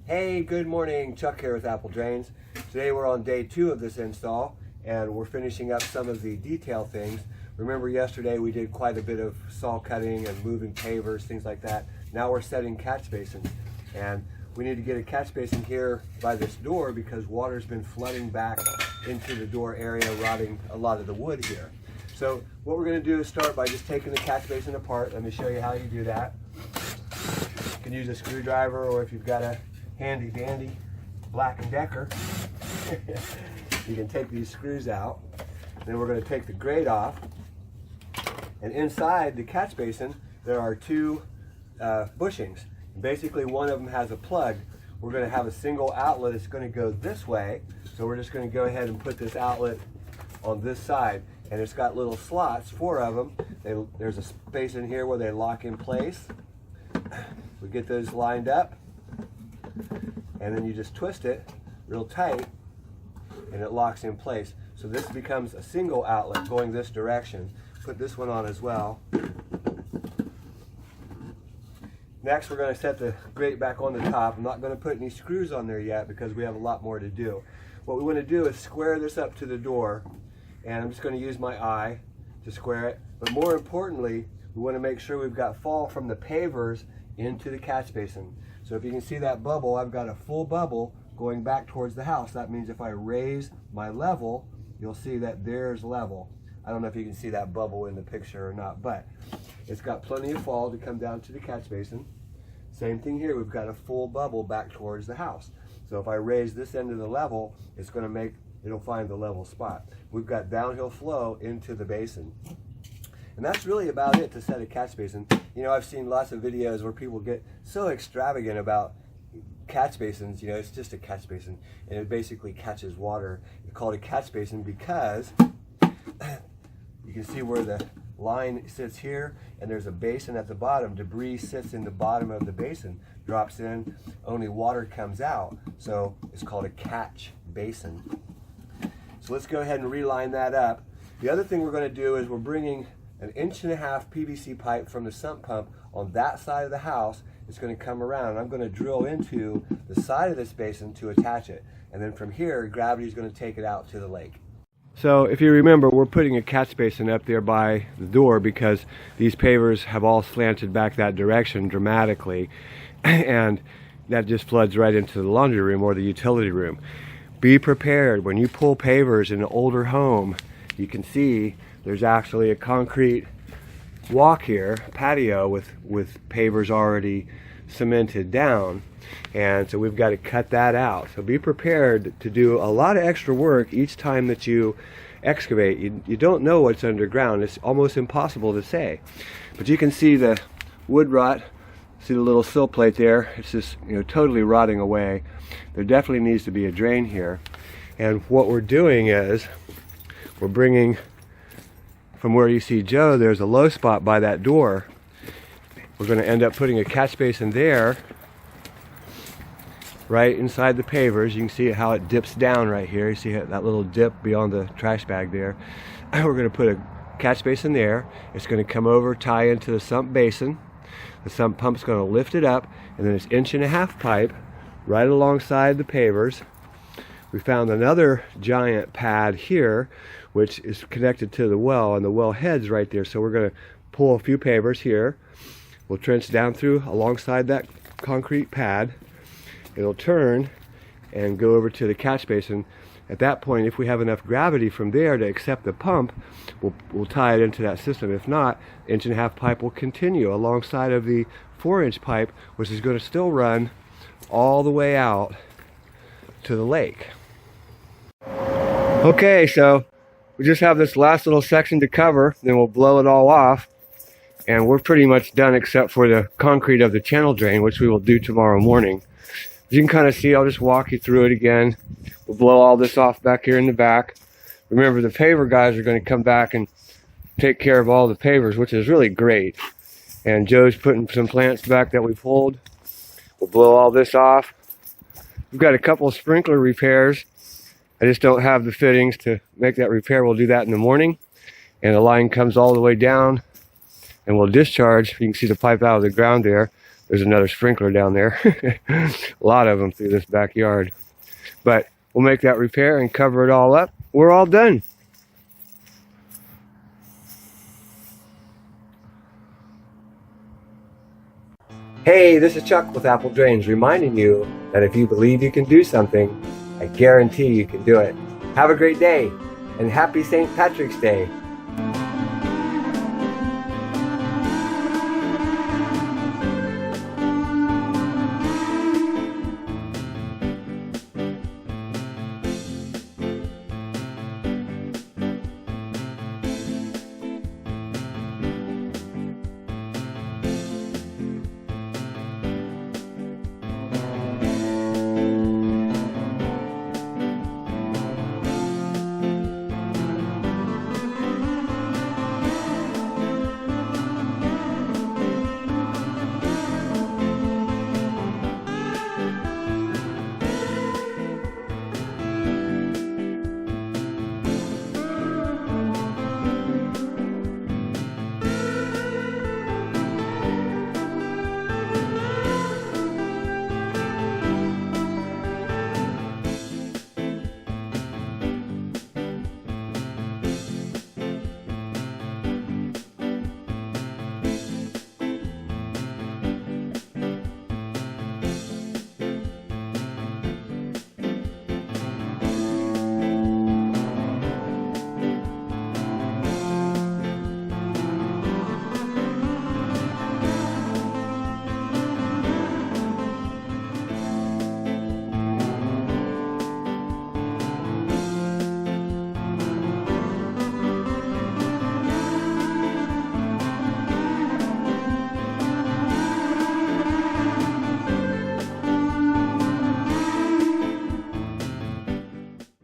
Hey, good morning. Chuck here with Apple Drains. Today we're on day 2 of this install and we're finishing up some of the detail things. Remember yesterday we did quite a bit of saw cutting and moving pavers, things like that. Now we're setting catch basins, and we need to get a catch basin here by this door because water's been flooding back into the door area, rotting a lot of the wood here. So what we're going to do is start by just taking the catch basin apart. Let me show you how you do that. You can use a screwdriver, or if you've got a handy dandy Black & Decker, you can take these screws out. Then we're going to take the grate off, and inside the catch basin there are 2 bushings. Basically one of them has a plug. We're going to have a single outlet. It's going to go this way, so we're just going to go ahead and put this outlet on this side, and it's got little slots, 4 of them. There's a space in here where they lock in place. We get those lined up, and then you just twist it real tight and it locks in place. So this becomes a single outlet going this direction. Put this one on as well. Next we're going to set the grate back on the top. I'm not going to put any screws on there yet because we have a lot more to do. What we want to do is square this up to the door, and I'm just going to use my eye to square it. But more importantly, we want to make sure we've got fall from the pavers into the catch basin. So if you can see that bubble, I've got a full bubble going back towards the house. That means if I raise my level, you'll see that there's level. I don't know if you can see that bubble in the picture or not, but it's got plenty of fall to come down to the catch basin. Same thing here, we've got a full bubble back towards the house. So if I raise this end of the level, it's going to make, it'll find the level spot. We've got downhill flow into the basin. And that's really about it to set a catch basin. You know, I've seen lots of videos where people get so extravagant about catch basins. You know, it's just a catch basin, and it basically catches water. It's called a catch basin because you can see where the line sits here, and there's a basin at the bottom. Debris sits in the bottom of the basin, drops in, only water comes out. So it's called a catch basin. So let's go ahead and reline that up. The other thing we're going to do is we're bringing an 1.5 inch PVC pipe from the sump pump on that side of the house. It's going to come around. I'm going to drill into the side of this basin to attach it, and then from here gravity is going to take it out to the lake. So if you remember, we're putting a catch basin up there by the door because these pavers have all slanted back that direction dramatically, and that just floods right into the laundry room or the utility room. Be prepared when you pull pavers in an older home. You can see there's actually a concrete walk here, patio with pavers already cemented down, and so we've got to cut that out. So be prepared to do a lot of extra work each time that you excavate. You don't know what's underground. It's almost impossible to say, but you can see the wood rot. See the little sill plate there? It's just, you know, totally rotting away. There definitely needs to be a drain here, and what we're doing is we're bringing from where you see Joe, there's a low spot by that door. We're going to end up putting a catch basin there, right inside the pavers. You can see how it dips down right here. You see that little dip beyond the trash bag there. We're going to put a catch basin there. It's going to come over, tie into the sump basin. The sump pump's going to lift it up, and then it's 1.5 inch pipe right alongside the pavers. We found another giant pad here, which is connected to the well, and the well head's right there. So we're going to pull a few pavers here. We'll trench down through alongside that concrete pad. It'll turn and go over to the catch basin. At that point, if we have enough gravity from there to accept the pump, we'll tie it into that system. If not, 1.5 inch pipe will continue alongside of the 4 inch pipe, which is going to still run all the way out to the lake. Okay, so we just have this last little section to cover, then we'll blow it all off, and we're pretty much done except for the concrete of the channel drain, which we will do tomorrow morning. As you can kind of see, I'll just walk you through it again. We'll blow all this off back here in the back. Remember, the paver guys are going to come back and take care of all the pavers, which is really great. And Joe's putting some plants back that we pulled. We'll blow all this off. We've got a couple of sprinkler repairs. I just don't have the fittings to make that repair. We'll do that in the morning. And the line comes all the way down and we'll discharge. You can see the pipe out of the ground there. There's another sprinkler down there. A lot of them through this backyard. But we'll make that repair and cover it all up. We're all done. Hey, this is Chuck with Apple Drains, reminding you that if you believe you can do something, I guarantee you can do it. Have a great day, and happy St. Patrick's Day.